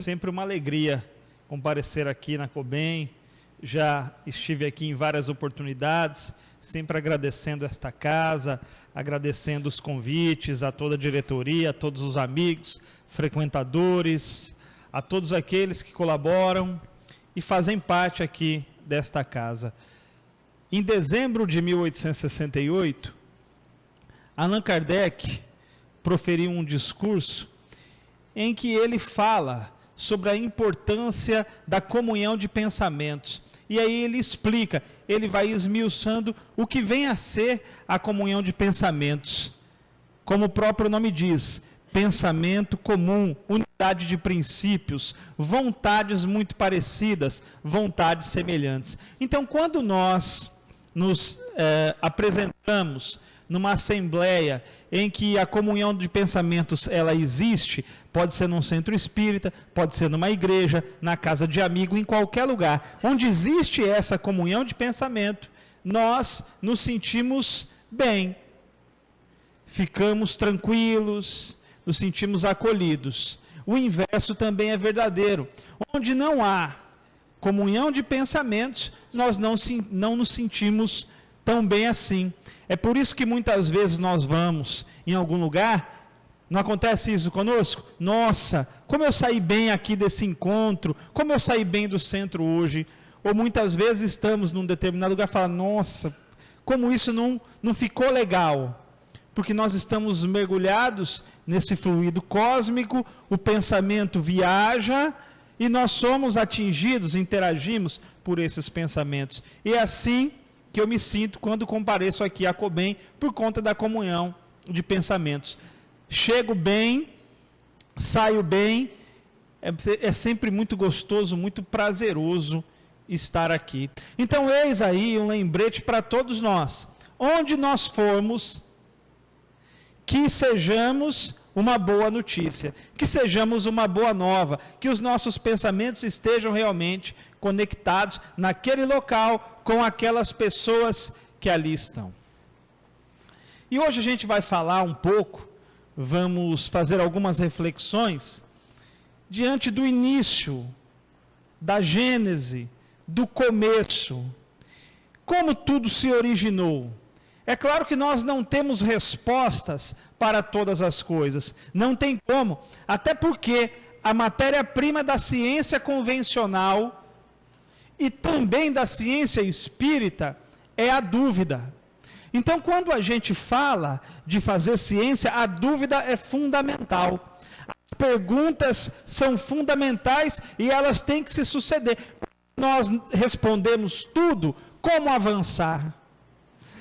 Sempre uma alegria comparecer aqui na Cobem. Já estive aqui em várias oportunidades, sempre agradecendo esta casa, agradecendo os convites a toda a diretoria, a todos os amigos, frequentadores, a todos aqueles que colaboram e fazem parte aqui desta casa. Em dezembro de 1868, Allan Kardec proferiu um discurso em que ele fala sobre a importância da comunhão de pensamentos. E aí ele explica, ele vai esmiuçando o que vem a ser a comunhão de pensamentos. Como o próprio nome diz, pensamento comum, unidade de princípios, vontades muito parecidas, vontades semelhantes. Então, quando nós nos apresentamos numa assembleia em que a comunhão de pensamentos ela existe, pode ser num centro espírita, pode ser numa igreja, na casa de amigo, em qualquer lugar. Onde existe essa comunhão de pensamento, nós nos sentimos bem, ficamos tranquilos, nos sentimos acolhidos. O inverso também é verdadeiro. Onde não há comunhão de pensamentos, nós não nos sentimos tão bem assim. É por isso que muitas vezes nós vamos em algum lugar, não acontece isso conosco? Nossa, como eu saí bem aqui desse encontro, como eu saí bem do centro hoje. Ou muitas vezes estamos num determinado lugar e falamos, nossa, como isso não ficou legal. Porque nós estamos mergulhados nesse fluido cósmico, o pensamento viaja e nós somos atingidos, interagimos por esses pensamentos. E é assim que eu me sinto quando compareço aqui à Cobem, por conta da comunhão de pensamentos. Chego bem, saio bem, é sempre muito gostoso, muito prazeroso estar aqui. Então, eis aí um lembrete para todos nós. Onde nós formos, que sejamos uma boa notícia, que sejamos uma boa nova, que os nossos pensamentos estejam realmente conectados naquele local com aquelas pessoas que ali estão. E hoje a gente vai falar um pouco, vamos fazer algumas reflexões diante do início, da gênese, do começo, como tudo se originou. É claro que nós não temos respostas para todas as coisas, não tem como, até porque a matéria-prima da ciência convencional e também da ciência espírita é a dúvida. Então, quando a gente fala de fazer ciência, a dúvida é fundamental. As perguntas são fundamentais e elas têm que se suceder. Nós respondemos tudo, como avançar?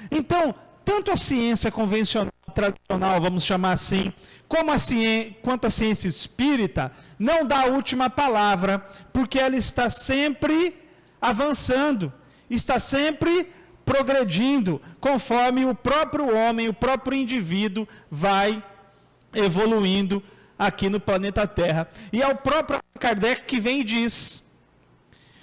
Então, tanto a ciência convencional, tradicional, vamos chamar assim, quanto a ciência espírita, não dá a última palavra, porque ela está sempre avançando, está sempre progredindo, conforme o próprio homem, o próprio indivíduo vai evoluindo aqui no planeta Terra. E é o próprio Kardec que vem e diz,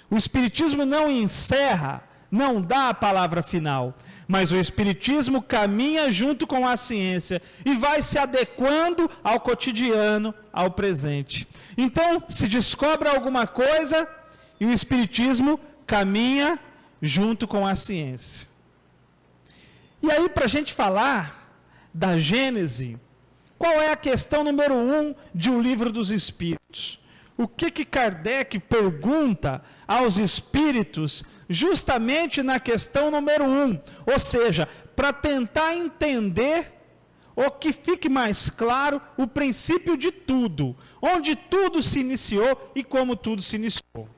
o Espiritismo não encerra, não dá a palavra final, mas o Espiritismo caminha junto com a ciência e vai se adequando ao cotidiano, ao presente. Então, se descobre alguma coisa e o Espiritismo caminha junto com a ciência. E aí, para a gente falar da Gênese, qual é a questão número 1 de O Livro dos Espíritos? O que Kardec pergunta aos espíritos justamente na questão número 1, ou seja, para tentar entender, ou que fique mais claro, o princípio de tudo, onde tudo se iniciou e como tudo se iniciou.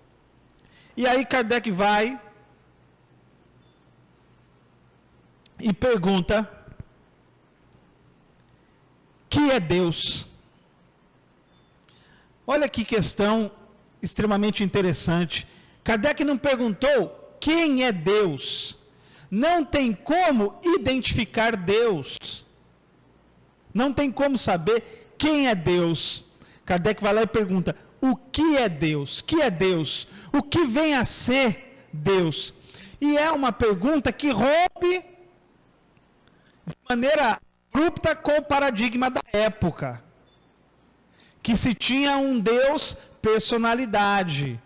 E aí Kardec vai e pergunta, que é Deus? Olha que questão extremamente interessante. Kardec não perguntou quem é Deus. Não tem como identificar Deus. Não tem como saber quem é Deus. Kardec vai lá e pergunta, o que é Deus? Que é Deus? O que vem a ser Deus? E é uma pergunta que rompe de maneira abrupta com o paradigma da época. que se tinha um Deus personalidade.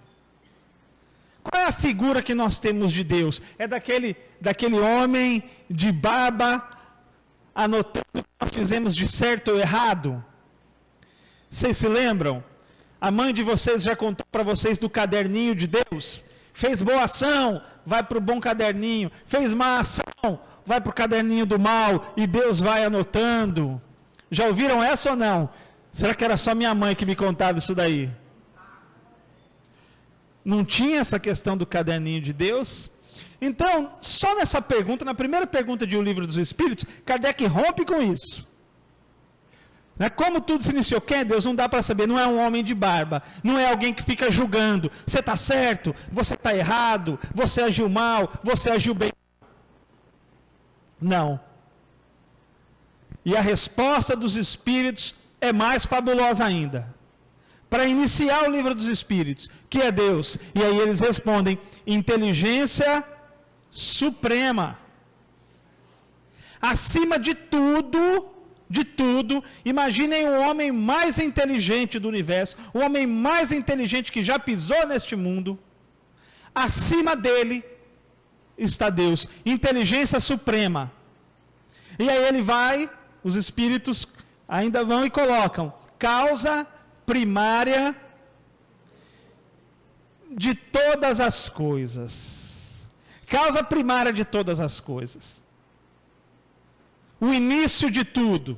Qual é a figura que nós temos de Deus? É daquele homem de barba, anotando o que nós fizemos de certo ou errado? Vocês se lembram? A mãe de vocês já contou para vocês do caderninho de Deus? Fez boa ação, vai para o bom caderninho. Fez má ação, vai para o caderninho do mal. E Deus vai anotando. Já ouviram essa ou não? Será que era só minha mãe que me contava isso daí? Não tinha essa questão do caderninho de Deus? Então, só nessa pergunta, na primeira pergunta de O Livro dos Espíritos, Kardec rompe com isso. Como tudo se iniciou? Quem é Deus? Não dá para saber. Não é um homem de barba. Não é alguém que fica julgando. Você está certo, você está errado, você agiu mal, você agiu bem. Não. E a resposta dos Espíritos é mais fabulosa ainda. Para iniciar o Livro dos Espíritos, que é Deus? E aí eles respondem: inteligência suprema. Acima de tudo, imaginem o homem mais inteligente do universo, o homem mais inteligente que já pisou neste mundo. Acima dele está Deus, inteligência suprema. E aí ele vai, os Espíritos ainda vão e colocam: causa primária de todas as coisas. Causa primária de todas as coisas. O início de tudo.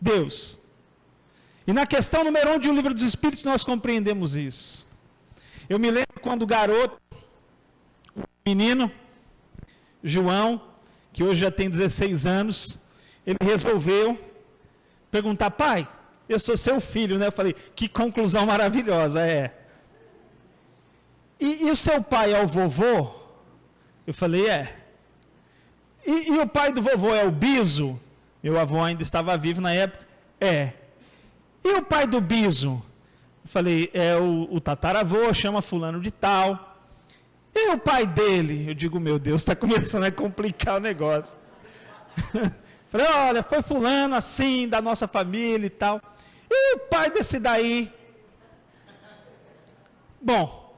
Deus. E na questão número 1 de O Livro dos Espíritos nós compreendemos isso. Eu me lembro quando o garoto, o menino, João, que hoje já tem 16 anos, ele resolveu perguntar: pai, eu sou seu filho, né? Eu falei: que conclusão maravilhosa, é. E o seu pai é o vovô? Eu falei: é. E o pai do vovô é o Biso? Meu avô ainda estava vivo na época. É. E o pai do Biso? Eu falei: é o tataravô, chama fulano de tal. E o pai dele? Eu digo: meu Deus, está começando a complicar o negócio. Falei: olha, foi fulano assim, da nossa família e tal. E o pai desse daí? Bom,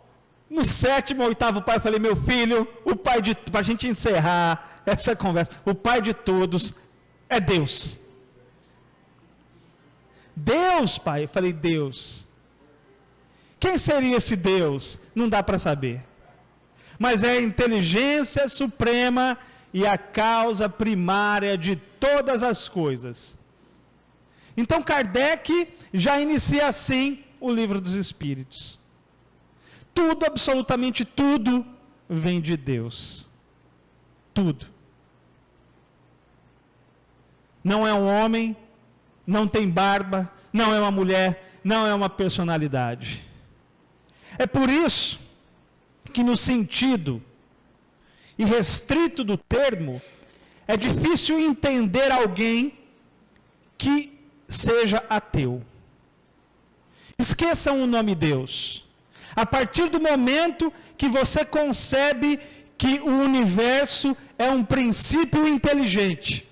no 7º ou 8º pai, eu falei: meu filho, o pai de... para a gente encerrar essa conversa, o pai de todos é Deus. Deus, pai? Eu falei: Deus. Quem seria esse Deus? Não dá para saber. Mas é a inteligência suprema e a causa primária de todas as coisas. Então Kardec já inicia assim o Livro dos Espíritos. Tudo, absolutamente tudo, vem de Deus. Tudo. Não é um homem, não tem barba, não é uma mulher, não é uma personalidade. É por isso que no sentido irrestrito do termo, é difícil entender alguém que seja ateu. Esqueçam o nome Deus. A partir do momento que você concebe que o universo é um princípio inteligente,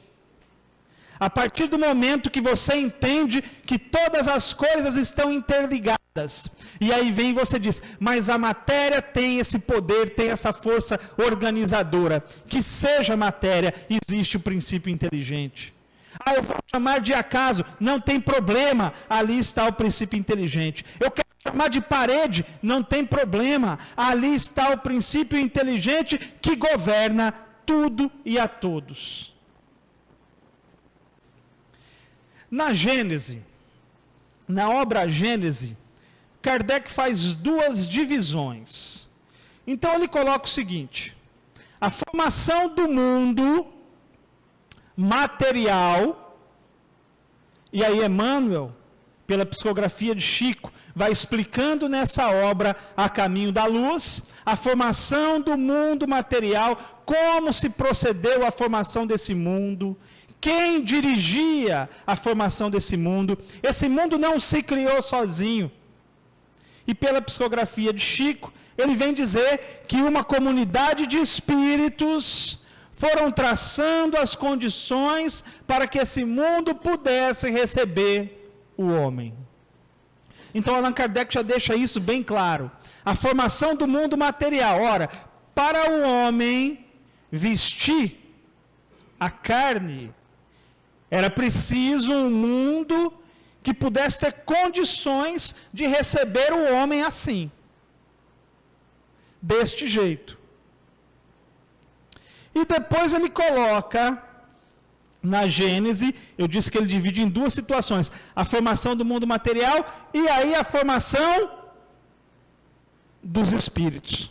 a partir do momento que você entende que todas as coisas estão interligadas, e aí vem e você diz: mas a matéria tem esse poder, tem essa força organizadora, que seja matéria, existe o princípio inteligente. Ah, eu vou chamar de acaso, não tem problema, ali está o princípio inteligente. Eu quero chamar de parede, não tem problema, ali está o princípio inteligente que governa tudo e a todos. Na Gênese, na obra Gênese, Kardec faz duas divisões. Então ele coloca o seguinte: a formação do mundo material, e aí Emmanuel, pela psicografia de Chico, vai explicando nessa obra A Caminho da Luz, a formação do mundo material, como se procedeu a formação desse mundo, quem dirigia a formação desse mundo. Esse mundo não se criou sozinho. E pela psicografia de Chico, ele vem dizer que uma comunidade de espíritos foram traçando as condições para que esse mundo pudesse receber o homem. Então Allan Kardec já deixa isso bem claro. A formação do mundo material. Ora, para o homem vestir a carne, era preciso um mundo que pudesse ter condições de receber o homem assim, deste jeito. E depois ele coloca na Gênese, eu disse que ele divide em duas situações, a formação do mundo material e aí a formação dos espíritos,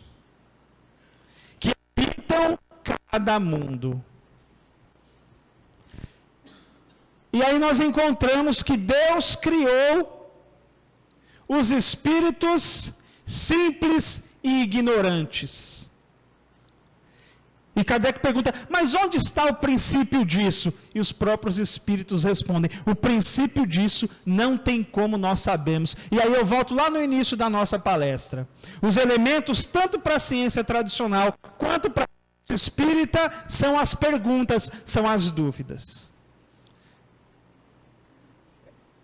que habitam cada mundo. E aí nós encontramos que Deus criou os espíritos simples e ignorantes. E Kardec pergunta, mas onde está o princípio disso? E os próprios espíritos respondem, o princípio disso não tem como nós sabemos. E aí eu volto lá no início da nossa palestra. Os elementos, tanto para a ciência tradicional, quanto para a ciência espírita, são as perguntas, são as dúvidas.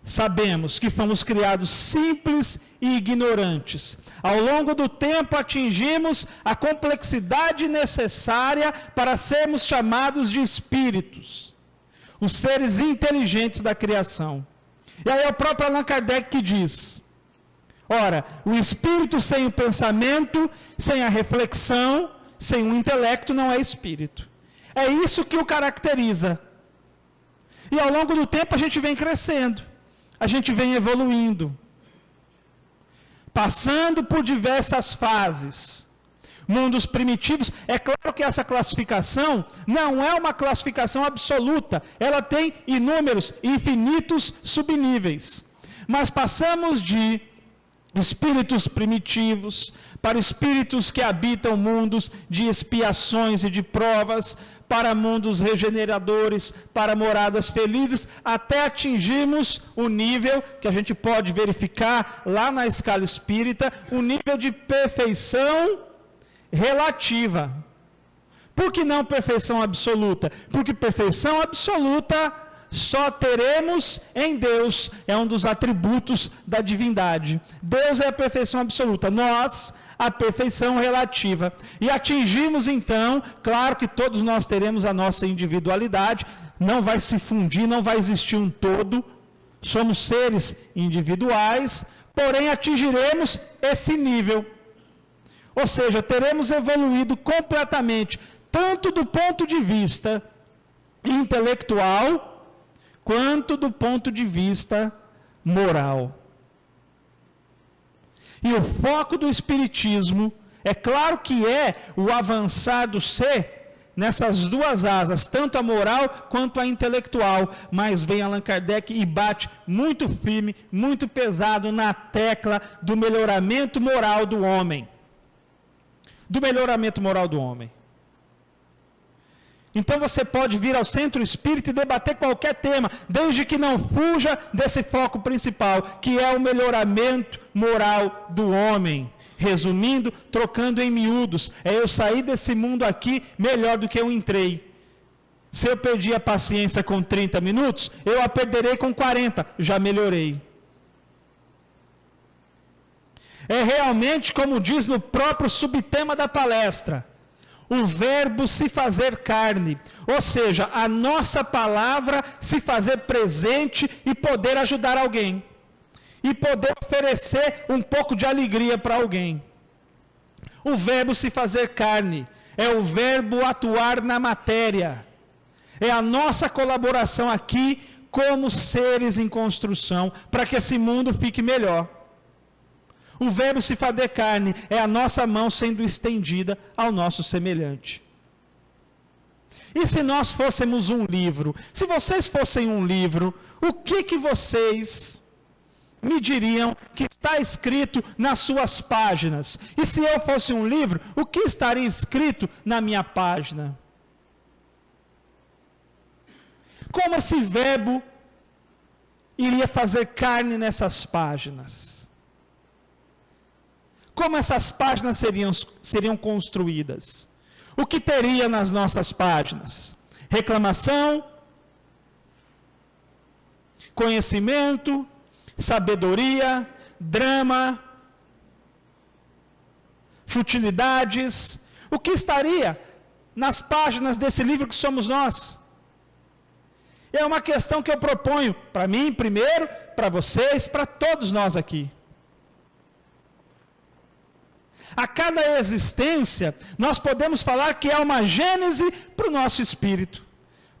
Sabemos que fomos criados simples e ignorantes. Ao longo do tempo atingimos a complexidade necessária para sermos chamados de espíritos, os seres inteligentes da criação. E aí é o próprio Allan Kardec que diz, ora, o espírito sem o pensamento, sem a reflexão, sem o intelecto não é espírito. É isso que o caracteriza. E ao longo do tempo a gente vem crescendo. A gente vem evoluindo, passando por diversas fases. Mundos primitivos, é claro que essa classificação não é uma classificação absoluta, ela tem inúmeros, infinitos subníveis. Mas passamos de espíritos primitivos para espíritos que habitam mundos de expiações e de provas, para mundos regeneradores, para moradas felizes, até atingirmos o nível que a gente pode verificar lá na escala espírita, o nível de perfeição relativa. Por que não perfeição absoluta? Porque perfeição absoluta só teremos em Deus, é um dos atributos da divindade. Deus é a perfeição absoluta, nós a perfeição relativa. E atingimos então, claro que todos nós teremos a nossa individualidade, não vai se fundir, não vai existir um todo, somos seres individuais, porém atingiremos esse nível. Ou seja, teremos evoluído completamente, tanto do ponto de vista intelectual, quanto do ponto de vista moral. E o foco do Espiritismo, é claro que é o avançar do ser nessas duas asas, tanto a moral quanto a intelectual, mas vem Allan Kardec e bate muito firme, muito pesado na tecla do melhoramento moral do homem. Do melhoramento moral do homem. Então você pode vir ao centro espírita e debater qualquer tema, desde que não fuja desse foco principal, que é o melhoramento moral do homem. Resumindo, trocando em miúdos, é eu sair desse mundo aqui melhor do que eu entrei. Se eu perdi a paciência com 30 minutos, eu a perderei com 40, já melhorei. É realmente, como diz no próprio subtema da palestra, o verbo se fazer carne, ou seja, a nossa palavra se fazer presente e poder ajudar alguém, e poder oferecer um pouco de alegria para alguém. O verbo se fazer carne é o verbo atuar na matéria, é a nossa colaboração aqui como seres em construção, para que esse mundo fique melhor. O verbo se fazer carne é a nossa mão sendo estendida ao nosso semelhante. E se nós fôssemos um livro? Se vocês fossem um livro, o que vocês me diriam que está escrito nas suas páginas? E se eu fosse um livro, o que estaria escrito na minha página? Como esse verbo iria fazer carne nessas páginas? Como essas páginas seriam construídas? O que teria nas nossas páginas? Reclamação, conhecimento, sabedoria, drama, futilidades. O que estaria nas páginas desse livro que somos nós? É uma questão que eu proponho para mim primeiro, para vocês, para todos nós aqui. A cada existência, nós podemos falar que é uma gênese para o nosso espírito.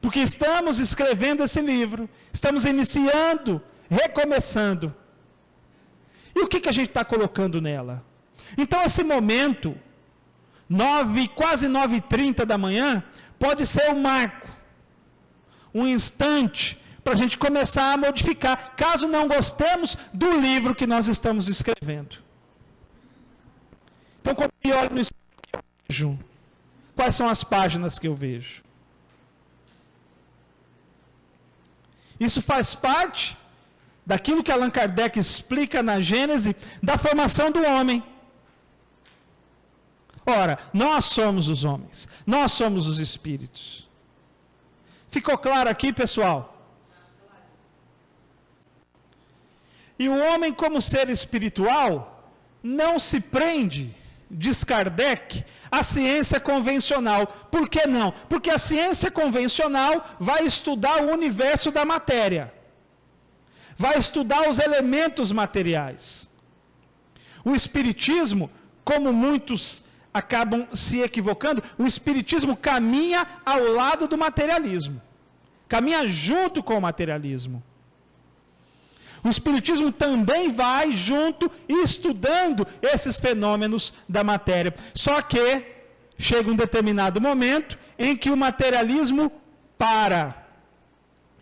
Porque estamos escrevendo esse livro, estamos iniciando, recomeçando. E o que a gente está colocando nela? Então, esse momento, quase 9h30 da manhã, pode ser um marco, um instante, para a gente começar a modificar, caso não gostemos do livro que nós estamos escrevendo. Então, quando eu olho no espelho, eu vejo quais são as páginas que eu vejo. Isso faz parte daquilo que Allan Kardec explica na Gênese, da formação do homem. Ora, nós somos os homens, nós somos os espíritos. Ficou claro aqui, pessoal? E o homem, como ser espiritual, não se prende, diz Kardec, à ciência convencional. Por que não? Porque a ciência convencional vai estudar o universo da matéria, vai estudar os elementos materiais. O espiritismo, como muitos acabam se equivocando, o espiritismo caminha ao lado do materialismo, caminha junto com o materialismo. O espiritismo também vai junto estudando esses fenômenos da matéria. Só que chega um determinado momento em que o materialismo para.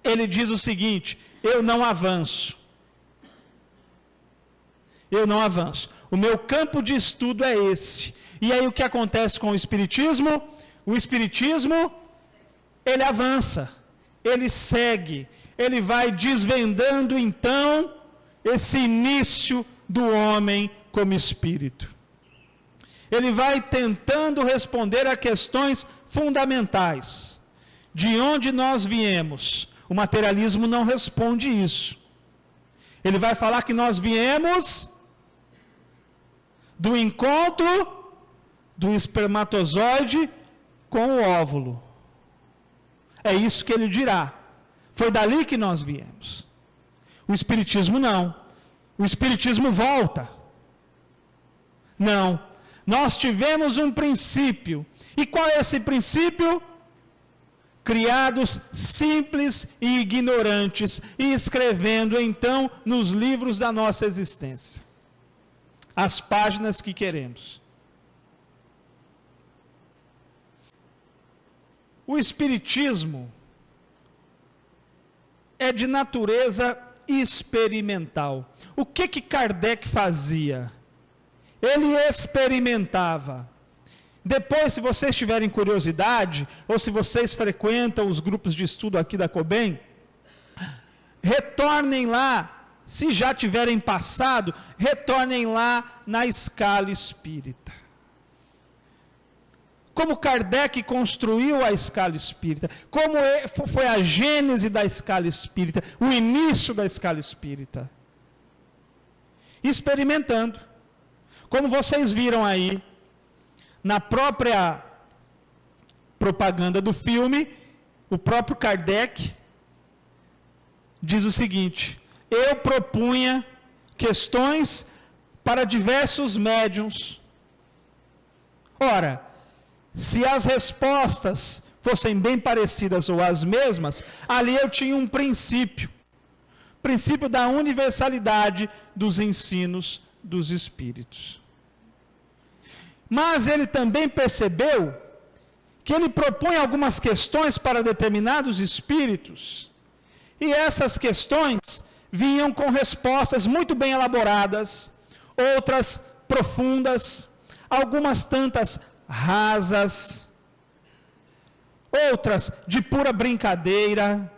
Ele diz o seguinte: eu não avanço. Eu não avanço. O meu campo de estudo é esse. E aí o que acontece com o espiritismo? O espiritismo, ele avança, ele segue. Ele vai desvendando, então, esse início do homem como espírito. Ele vai tentando responder a questões fundamentais. De onde nós viemos? O materialismo não responde isso. Ele vai falar que nós viemos do encontro do espermatozoide com o óvulo. É isso que ele dirá. Foi dali que nós viemos. O espiritismo não. O espiritismo volta. Não. Nós tivemos um princípio. E qual é esse princípio? Criados simples e ignorantes, e escrevendo então nos livros da nossa existência as páginas que queremos. O espiritismo é de natureza experimental. O que Kardec fazia? Ele experimentava. Depois, se vocês tiverem curiosidade, ou se vocês frequentam os grupos de estudo aqui da COBEM, retornem lá, se já tiverem passado, retornem lá na escala espírita. Como Kardec construiu a escala espírita, como foi a gênese da escala espírita, o início da escala espírita. Experimentando. Como vocês viram aí, na própria propaganda do filme, o próprio Kardec diz o seguinte: eu propunha questões para diversos médiuns. Ora, se as respostas fossem bem parecidas ou as mesmas, ali eu tinha um princípio da universalidade dos ensinos dos espíritos. Mas ele também percebeu que ele propõe algumas questões para determinados espíritos, e essas questões vinham com respostas muito bem elaboradas, outras profundas, algumas tantas rasas, outras de pura brincadeira,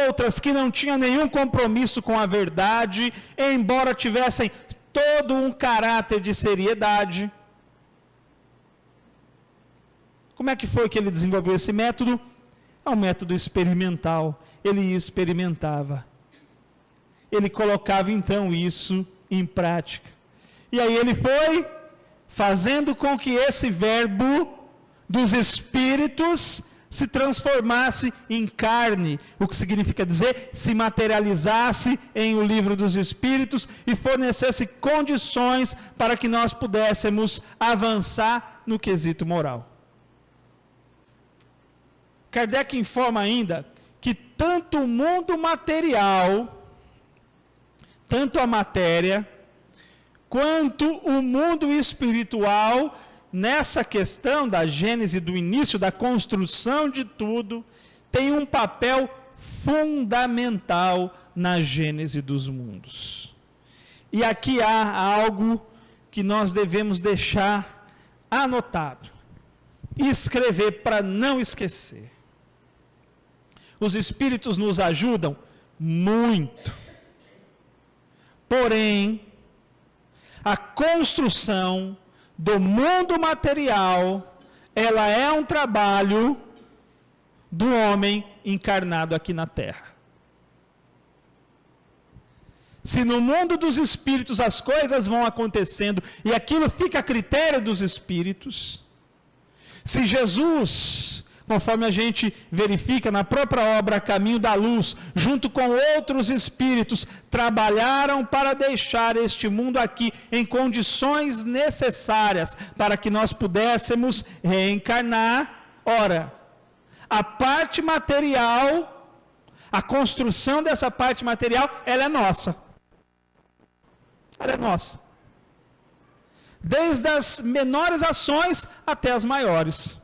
outras que não tinham nenhum compromisso com a verdade, embora tivessem todo um caráter de seriedade. Como é que foi que ele desenvolveu esse método? É um método experimental. Ele experimentava. ele colocava então isso em prática. E aí ele foi fazendo com que esse verbo dos Espíritos se transformasse em carne, o que significa dizer, se materializasse em o livro dos Espíritos e fornecesse condições para que nós pudéssemos avançar no quesito moral. Kardec informa ainda que tanto o mundo material, tanto a matéria, quanto o mundo espiritual, nessa questão da gênese, do início, da construção de tudo, tem um papel fundamental na gênese dos mundos. E aqui há algo que nós devemos deixar anotado, escrever para não esquecer. Os Espíritos nos ajudam muito, porém, a construção do mundo material, ela é um trabalho do homem encarnado aqui na Terra. Se no mundo dos espíritos as coisas vão acontecendo e aquilo fica a critério dos espíritos, se Jesus, conforme a gente verifica na própria obra Caminho da Luz, junto com outros espíritos, trabalharam para deixar este mundo aqui em condições necessárias para que nós pudéssemos reencarnar. Ora, a parte material, a construção dessa parte material, ela é nossa. Ela é nossa. Desde as menores ações até as maiores.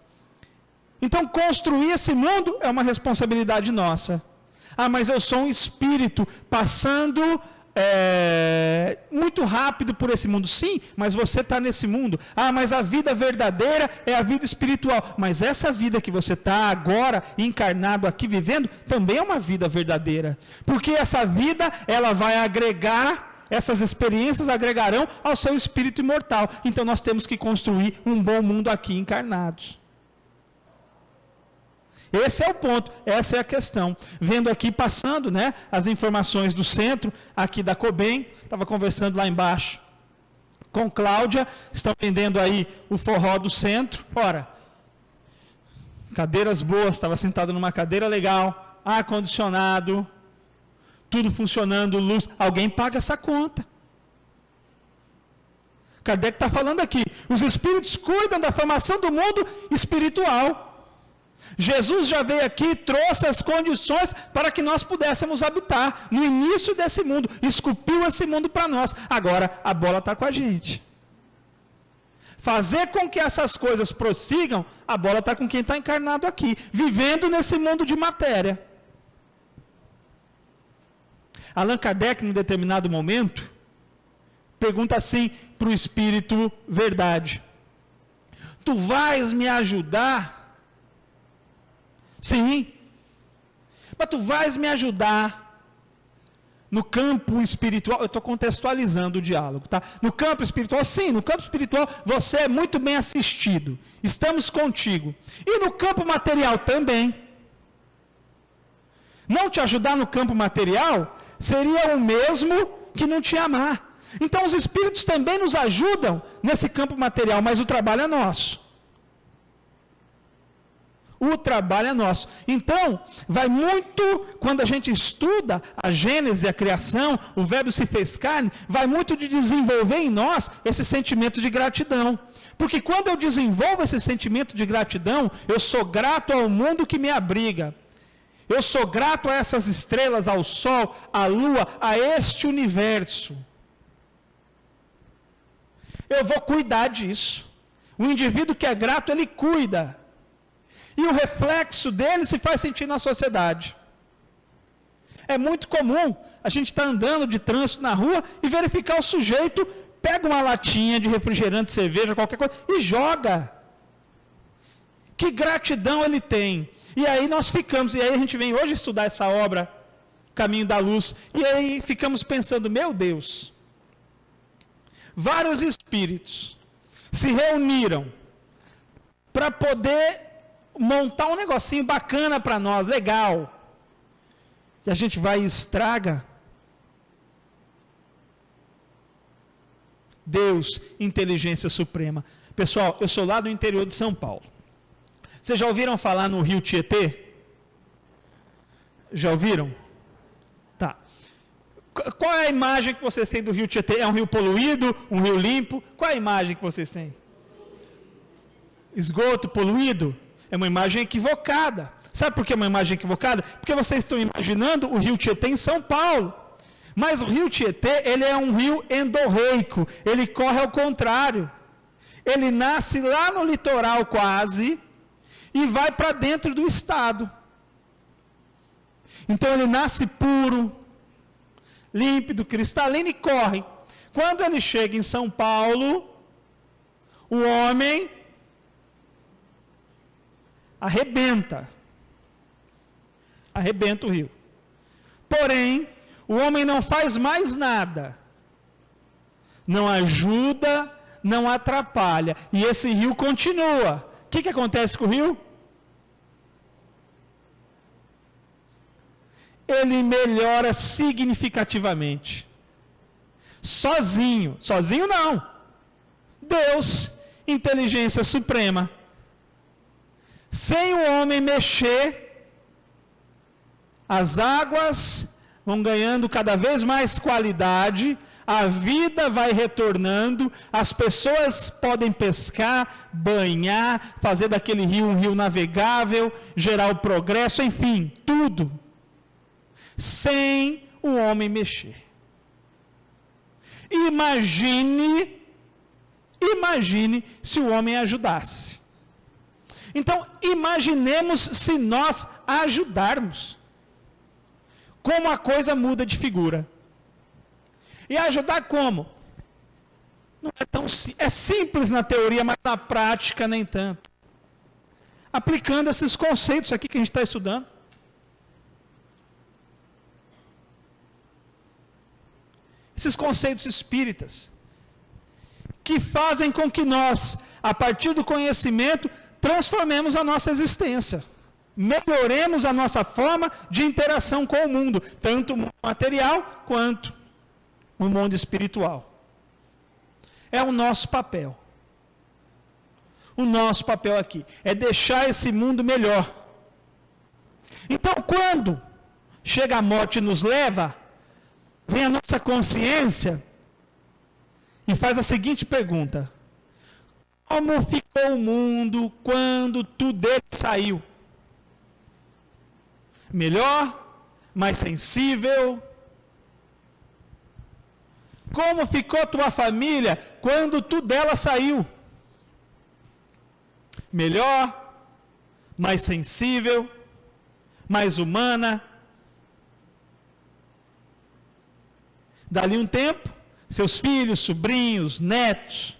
Então, construir esse mundo é uma responsabilidade nossa. Ah, mas eu sou um espírito passando muito rápido por esse mundo. Sim, mas você está nesse mundo. Ah, mas a vida verdadeira é a vida espiritual. Mas essa vida que você está agora, encarnado aqui, vivendo, também é uma vida verdadeira. Porque essa vida, ela vai agregar, essas experiências agregarão ao seu espírito imortal. Então, nós temos que construir um bom mundo aqui encarnados. Esse é o ponto, essa é a questão. Vendo aqui, passando, né, as informações do centro, aqui da Cobem, estava conversando lá embaixo com Cláudia, estão vendendo aí o forró do centro. Ora, cadeiras boas, estava sentado numa cadeira legal, ar-condicionado, tudo funcionando, luz, alguém paga essa conta. Kardec está falando aqui, os espíritos cuidam da formação do mundo espiritual. Jesus já veio aqui e trouxe as condições para que nós pudéssemos habitar no início desse mundo, esculpiu esse mundo para nós. Agora, a bola está com a gente. Fazer com que essas coisas prossigam, a bola está com quem está encarnado aqui, vivendo nesse mundo de matéria. Allan Kardec, num determinado momento, pergunta assim para o Espírito Verdade: tu vais me ajudar? Sim, mas tu vais me ajudar no campo espiritual. Eu estou contextualizando o diálogo, tá? No campo espiritual, sim, no campo espiritual você é muito bem assistido, estamos contigo. E no campo material também. Não te ajudar no campo material seria o mesmo que não te amar. Então os espíritos também nos ajudam nesse campo material, mas o trabalho é nosso. O trabalho é nosso. Então, vai muito, quando a gente estuda a Gênese, a criação, o Verbo se fez carne, vai muito de desenvolver em nós esse sentimento de gratidão. Porque quando eu desenvolvo esse sentimento de gratidão, eu sou grato ao mundo que me abriga. Eu sou grato a essas estrelas, ao sol, à lua, a este universo. Eu vou cuidar disso. O indivíduo que é grato, ele cuida. E o reflexo dele se faz sentir na sociedade. É muito comum a gente estar andando de trânsito na rua e verificar o sujeito, pega uma latinha de refrigerante, cerveja, qualquer coisa, e joga. Que gratidão ele tem. E aí nós ficamos, e aí a gente vem hoje estudar essa obra, Caminho da Luz, e aí ficamos pensando, meu Deus, vários espíritos se reuniram para poder montar um negocinho bacana para nós, legal. E a gente vai e estraga. Deus, inteligência suprema. Pessoal, eu sou lá do interior de São Paulo. Vocês já ouviram falar no rio Tietê? Já ouviram? Tá. Qual é a imagem que vocês têm do rio Tietê? É um rio poluído? Um rio limpo? Qual é a imagem que vocês têm? Esgoto poluído? É uma imagem equivocada. Sabe por que é uma imagem equivocada? Porque vocês estão imaginando o rio Tietê em São Paulo. Mas o rio Tietê, ele é um rio endorreico. Ele corre ao contrário. Ele nasce lá no litoral quase e vai para dentro do estado. Então ele nasce puro, límpido, cristalino e corre. Quando ele chega em São Paulo, o homem arrebenta o rio. Porém, o homem não faz mais nada, não ajuda, não atrapalha, e esse rio continua. O que acontece com o rio? Ele melhora significativamente. Sozinho não. Deus, inteligência suprema. Sem o homem mexer, as águas vão ganhando cada vez mais qualidade, a vida vai retornando, as pessoas podem pescar, banhar, fazer daquele rio um rio navegável, gerar o progresso, enfim, tudo. Sem o homem mexer. Imagine se o homem ajudasse. Então, imaginemos se nós ajudarmos. Como a coisa muda de figura. E ajudar como? Não é tão é simples na teoria, mas na prática nem tanto. Aplicando esses conceitos aqui que a gente está estudando. Esses conceitos espíritas, que fazem com que nós, a partir do conhecimento, transformemos a nossa existência. Melhoremos a nossa forma de interação com o mundo, tanto o mundo material quanto o mundo espiritual. É o nosso papel. O nosso papel aqui é deixar esse mundo melhor. Então, quando chega a morte e nos leva, vem a nossa consciência e faz a seguinte pergunta: como ficou o mundo quando tu dele saiu? Melhor? Mais sensível? Como ficou tua família quando tu dela saiu? Melhor? Mais sensível? Mais humana? Dali um tempo, seus filhos, sobrinhos, netos,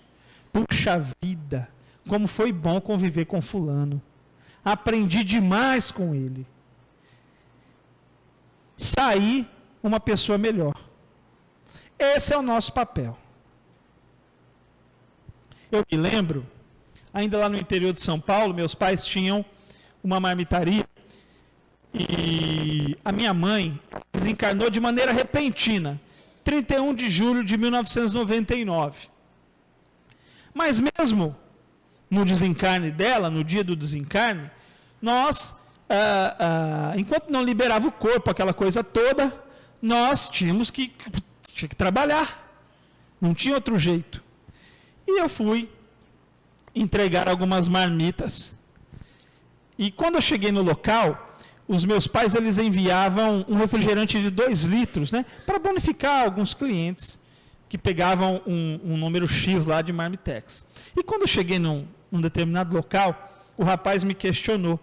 puxa vida, como foi bom conviver com fulano. Aprendi demais com ele. Saí uma pessoa melhor. Esse é o nosso papel. Eu me lembro, ainda lá no interior de São Paulo, meus pais tinham uma marmitaria e a minha mãe desencarnou de maneira repentina, 31 de julho de 1999. Mas mesmo no desencarne dela, no dia do desencarne, nós, enquanto não liberava o corpo, aquela coisa toda, nós tinha que trabalhar. Não tinha outro jeito. E eu fui entregar algumas marmitas. E quando eu cheguei no local, os meus pais eles enviavam um refrigerante de 2 litros, né, para bonificar alguns clientes que pegavam um número X lá de marmitex. E quando eu cheguei num determinado local, o rapaz me questionou: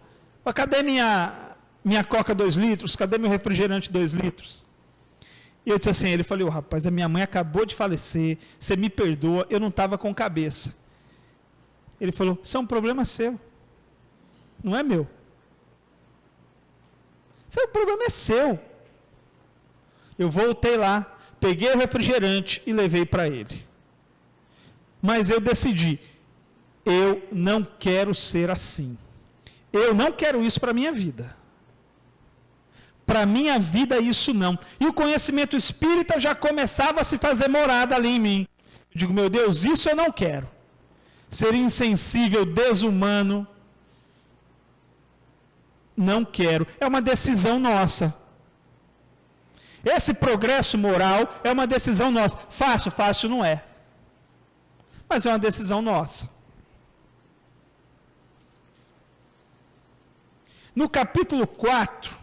cadê minha coca 2 litros? Cadê meu refrigerante 2 litros? E eu disse assim, ele falou: rapaz, a minha mãe acabou de falecer, você me perdoa, eu não estava com cabeça. Ele falou: isso é um problema seu, não é meu. O problema é seu. Eu voltei lá, peguei o refrigerante e levei para ele. Mas eu decidi, eu não quero ser assim. Eu não quero isso para a minha vida. Para a minha vida isso não. E o conhecimento espírita já começava a se fazer morada ali em mim. Eu digo, meu Deus, isso eu não quero. Ser insensível, desumano, não quero. É uma decisão nossa. Esse progresso moral é uma decisão nossa. Fácil não é. Mas é uma decisão nossa. No capítulo 4,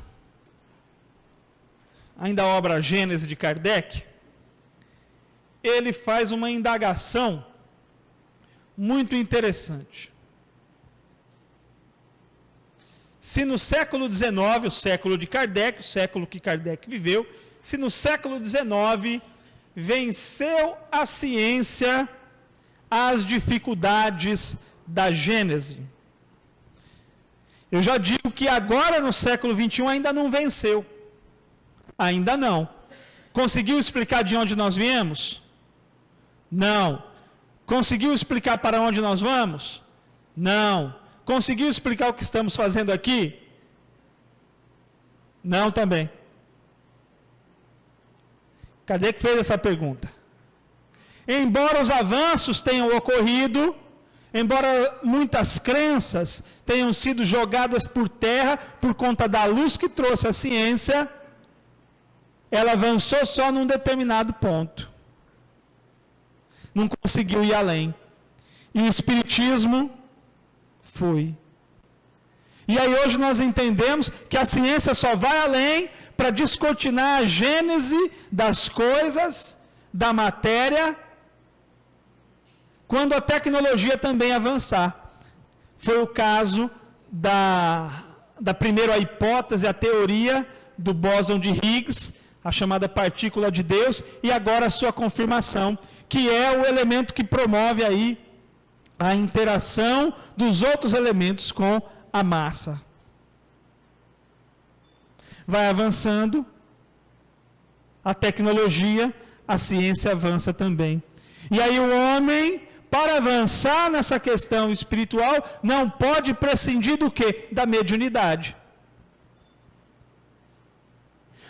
ainda a obra Gênese de Kardec, ele faz uma indagação muito interessante. Se no século XIX, o século de Kardec, o século que Kardec viveu, se no século XIX venceu a ciência as dificuldades da Gênese, eu já digo que agora no século XXI ainda não venceu. Ainda não. Conseguiu explicar de onde nós viemos? Não. Conseguiu explicar para onde nós vamos? Não. Conseguiu explicar o que estamos fazendo aqui? Não também. Kardec fez essa pergunta. Embora os avanços tenham ocorrido, embora muitas crenças tenham sido jogadas por terra por conta da luz que trouxe a ciência, ela avançou só num determinado ponto. Não conseguiu ir além. E o Espiritismo foi. E aí hoje nós entendemos que a ciência só vai além para descortinar a gênese das coisas, da matéria, quando a tecnologia também avançar. Foi o caso da primeira hipótese, a teoria do bóson de Higgs, a chamada partícula de Deus, e agora a sua confirmação, que é o elemento que promove aí a interação dos outros elementos com a massa. Vai avançando, a tecnologia, a ciência avança também. E aí o homem, para avançar nessa questão espiritual, não pode prescindir do quê? Da mediunidade.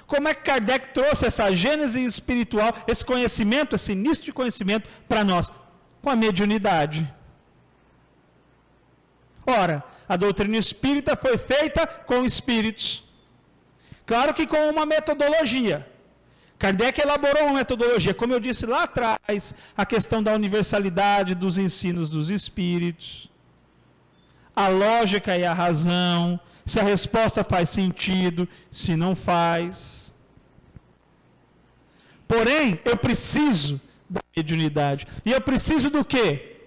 Como é que Kardec trouxe essa gênese espiritual, esse conhecimento, esse início de conhecimento para nós? Com a mediunidade. Ora, a doutrina espírita foi feita com espíritos. Claro que com uma metodologia. Kardec elaborou uma metodologia, como eu disse lá atrás, a questão da universalidade dos ensinos dos espíritos, a lógica e a razão, se a resposta faz sentido, se não faz. Porém, eu preciso da mediunidade. E eu preciso do quê?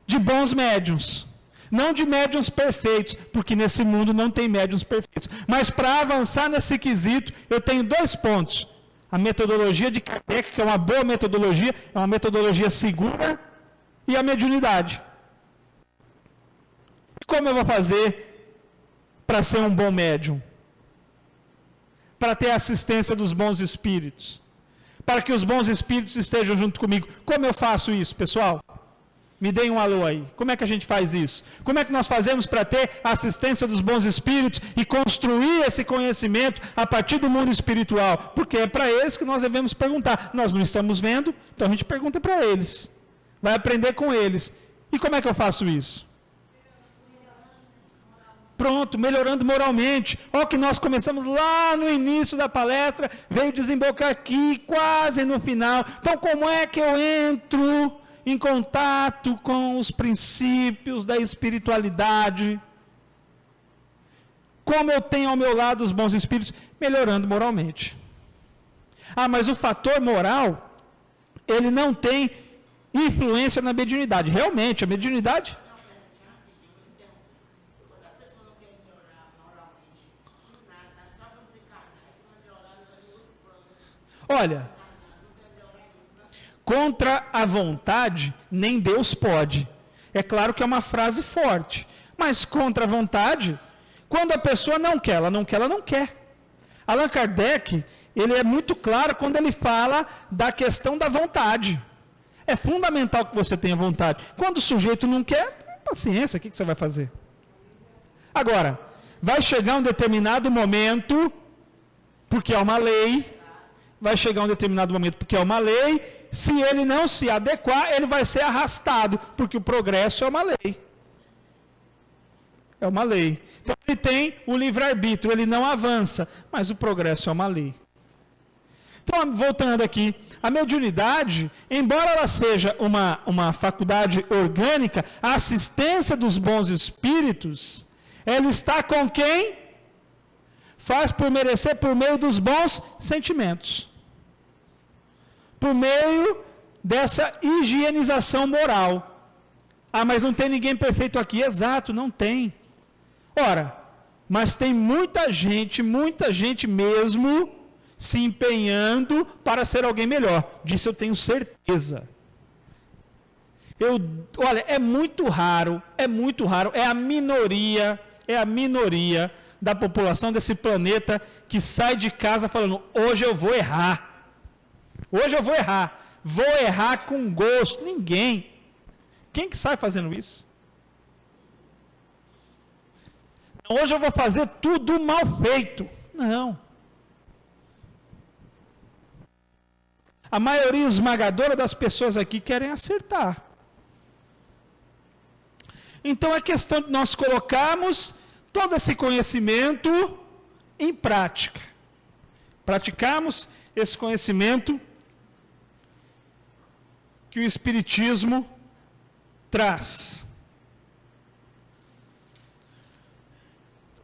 De bons médiuns. Não de médiuns perfeitos, porque nesse mundo não tem médiuns perfeitos. Mas para avançar nesse quesito, eu tenho 2 pontos. A metodologia de Kardec, que é uma boa metodologia, é uma metodologia segura, e a mediunidade. E como eu vou fazer para ser um bom médium? Para ter a assistência dos bons espíritos? Para que os bons espíritos estejam junto comigo? Como eu faço isso, pessoal? Me deem um alô aí. Como é que a gente faz isso? Como é que nós fazemos para ter a assistência dos bons espíritos e construir esse conhecimento a partir do mundo espiritual? Porque é para eles que nós devemos perguntar. Nós não estamos vendo, então a gente pergunta para eles. Vai aprender com eles. E como é que eu faço isso? Pronto, melhorando moralmente. Olha que nós começamos lá no início da palestra, veio desembocar aqui, quase no final. Então, como é que eu entro em contato com os princípios da espiritualidade? Como eu tenho ao meu lado os bons espíritos? Melhorando moralmente. Ah, mas o fator moral, ele não tem influência na mediunidade. Realmente, a mediunidade... Olha, contra a vontade, nem Deus pode. É claro que é uma frase forte, mas contra a vontade, quando a pessoa não quer, ela não quer, ela não quer. Allan Kardec, ele é muito claro quando ele fala da questão da vontade. É fundamental que você tenha vontade. Quando o sujeito não quer, paciência, o que você vai fazer? Agora, vai chegar um determinado momento, porque é uma lei, vai chegar um determinado momento, porque é uma lei, se ele não se adequar, ele vai ser arrastado, porque o progresso é uma lei. É uma lei. Então ele tem o livre-arbítrio, ele não avança, mas o progresso é uma lei. Então, voltando aqui, a mediunidade, embora ela seja uma faculdade orgânica, a assistência dos bons espíritos, ela está com quem? Faz por merecer por meio dos bons sentimentos. Por meio dessa higienização moral. Ah, mas não tem ninguém perfeito aqui. Exato, não tem. Ora, mas tem muita gente mesmo se empenhando para ser alguém melhor. Disso eu tenho certeza. Olha, é muito raro, é a minoria da população desse planeta que sai de casa falando, hoje eu vou errar. Vou errar com gosto. Ninguém. Quem que sai fazendo isso? Hoje eu vou fazer tudo mal feito. Não. A maioria esmagadora das pessoas aqui querem acertar. Então é questão de nós colocarmos todo esse conhecimento em prática. Praticarmos esse conhecimento que o Espiritismo traz.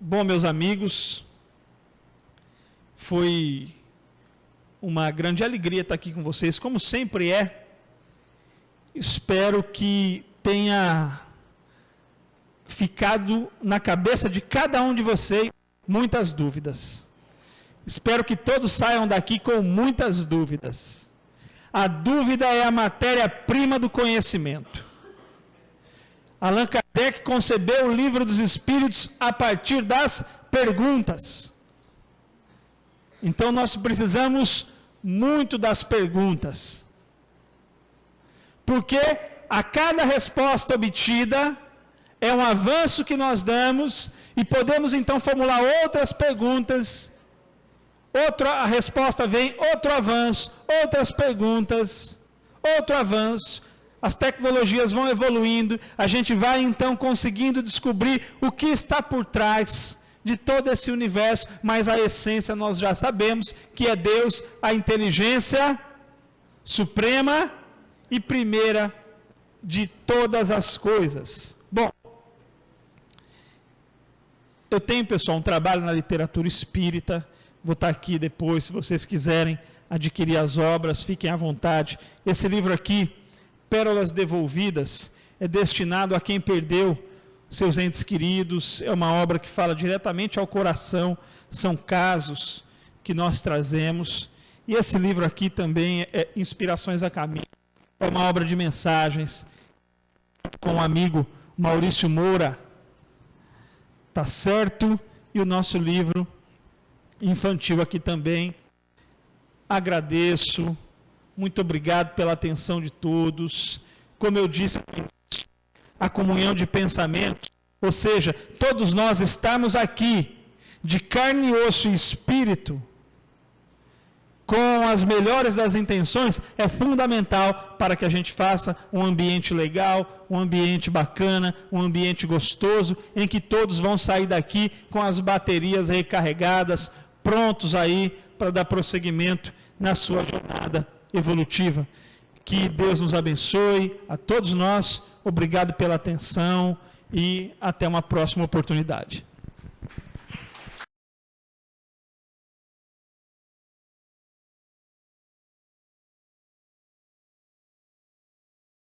Bom, meus amigos, foi uma grande alegria estar aqui com vocês, como sempre é. Espero que tenha ficado na cabeça de cada um de vocês muitas dúvidas. Espero que todos saiam daqui com muitas dúvidas. A dúvida é a matéria-prima do conhecimento. Allan Kardec concebeu o Livro dos Espíritos a partir das perguntas. Então nós precisamos muito das perguntas. Porque a cada resposta obtida é um avanço que nós damos e podemos então formular outras perguntas. A resposta vem, outro avanço, outras perguntas, outro avanço. As tecnologias vão evoluindo, a gente vai então conseguindo descobrir o que está por trás de todo esse universo, mas a essência nós já sabemos que é Deus, a inteligência suprema e primeira de todas as coisas. Bom, eu tenho, pessoal, um trabalho na literatura espírita, vou estar aqui depois, se vocês quiserem adquirir as obras, fiquem à vontade. Esse livro aqui, Pérolas Devolvidas, é destinado a quem perdeu seus entes queridos, é uma obra que fala diretamente ao coração, são casos que nós trazemos, e esse livro aqui também é Inspirações a Caminho, é uma obra de mensagens, com o amigo Maurício Moura, tá certo? E o nosso livro infantil aqui também. Agradeço, muito obrigado pela atenção de todos. Como eu disse, a comunhão de pensamento, ou seja, todos nós estamos aqui, de carne e osso e espírito, com as melhores das intenções, é fundamental para que a gente faça um ambiente legal, um ambiente bacana, um ambiente gostoso, em que todos vão sair daqui com as baterias recarregadas, prontos aí para dar prosseguimento na sua jornada evolutiva. Que Deus nos abençoe, a todos nós, obrigado pela atenção e até uma próxima oportunidade.